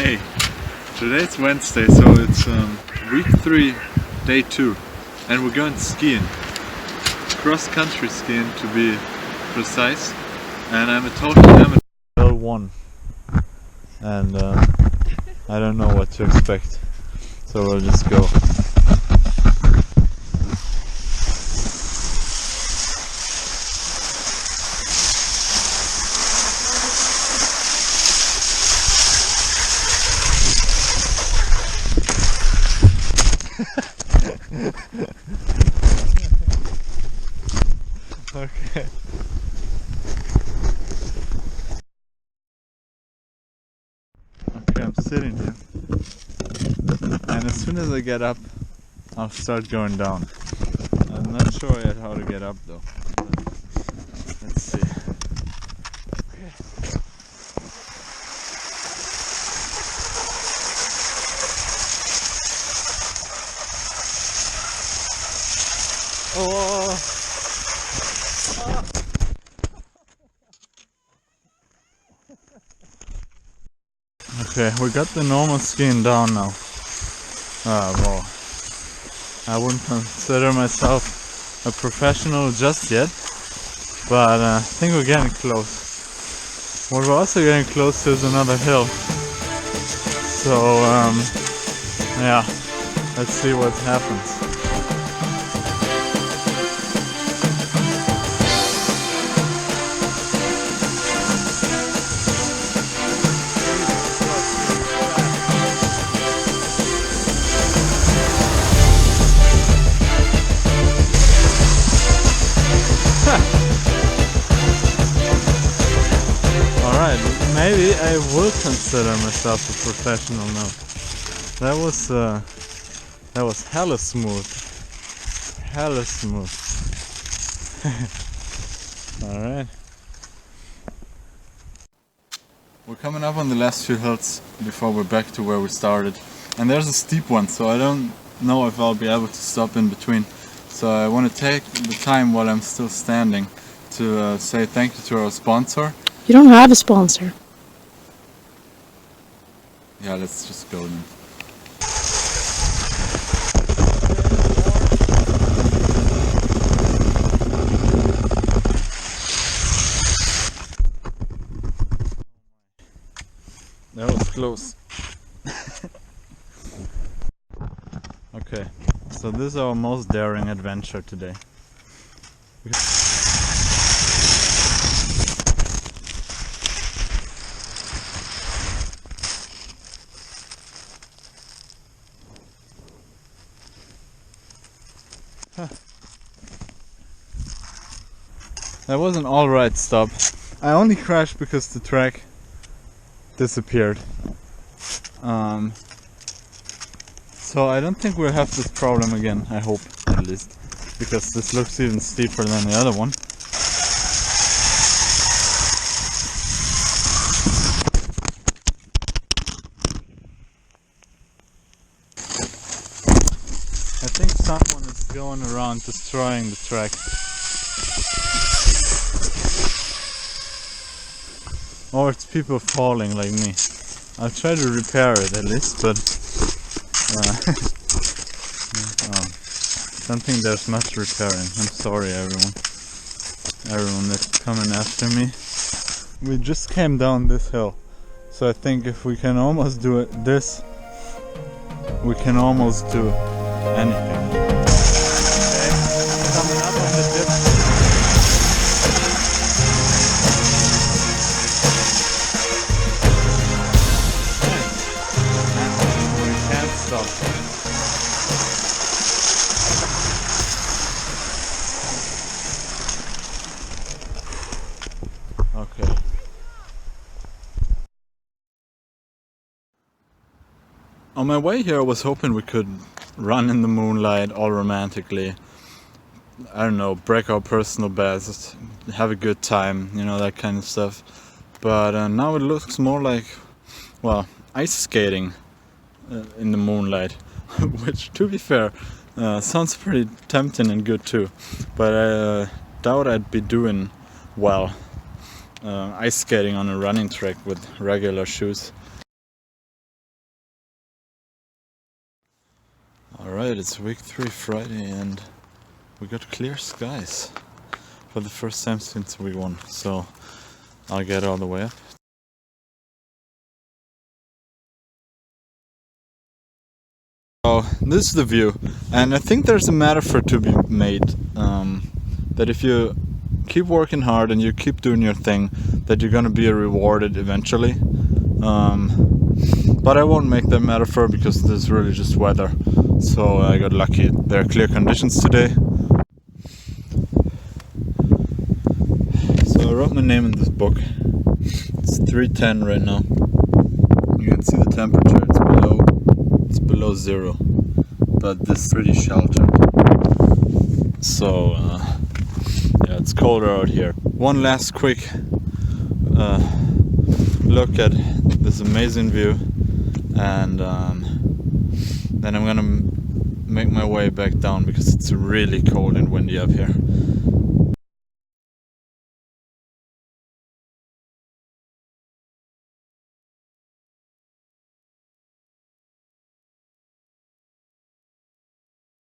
Hey, today's Wednesday, so it's week 3, day 2, and we're going skiing. Cross-country skiing to be precise, and I'm a total amateur. Level 1, and I don't know what to expect, so we'll just go. Okay. Okay, I'm sitting here. And as soon as I get up, I'll start going down. I'm not sure yet how to get up though. Let's see. Okay. Oh! Okay, we got the normal skiing down now. Well, I wouldn't consider myself a professional just yet, but I think we're getting close. What we're also getting close to is another hill. So, yeah, let's see what happens. Maybe I will consider myself a professional now. That was hella smooth. Hella smooth. Alright. We're coming up on the last few hills before we're back to where we started. And there's a steep one, so I don't know if I'll be able to stop in between. So I want to take the time while I'm still standing to say thank you to our sponsor. You don't have a sponsor. Yeah, let's just go then. That was close. Okay, so this is our most daring adventure today. That was an alright stop. I only crashed because the track disappeared. So I don't think we'll have this problem again, I hope, at least. Because this looks even steeper than the other one. I think someone is going around destroying the track. Or it's people falling like me. I'll try to repair it at least, but don't think there's much repairing. I'm sorry everyone that's coming after me. We just came down this hill, so I think if we can almost do this, we can almost do anything. Okay, coming up on the dip. Stop. Okay. On my way here I was hoping we could run in the moonlight all romantically. I don't know, break our personal best, have a good time, you know, that kind of stuff. But now it looks more like, well, ice skating. In the moonlight, which, to be fair, sounds pretty tempting and good too, but I doubt I'd be doing well ice skating on a running track with regular shoes. Alright, it's week 3 Friday and we got clear skies for the first time since week 1, so I'll get all the way up. So this is the view, and I think there's a metaphor to be made, that if you keep working hard and you keep doing your thing, that you're gonna be rewarded eventually. But I won't make that metaphor because this is really just weather. So I got lucky. There are clear conditions today. So I wrote my name in this book. It's 3:10 right now. You can see the temperature. It's below 0, but this is pretty sheltered. So yeah, it's colder out here. One last quick look at this amazing view, and then I'm gonna make my way back down because it's really cold and windy up here.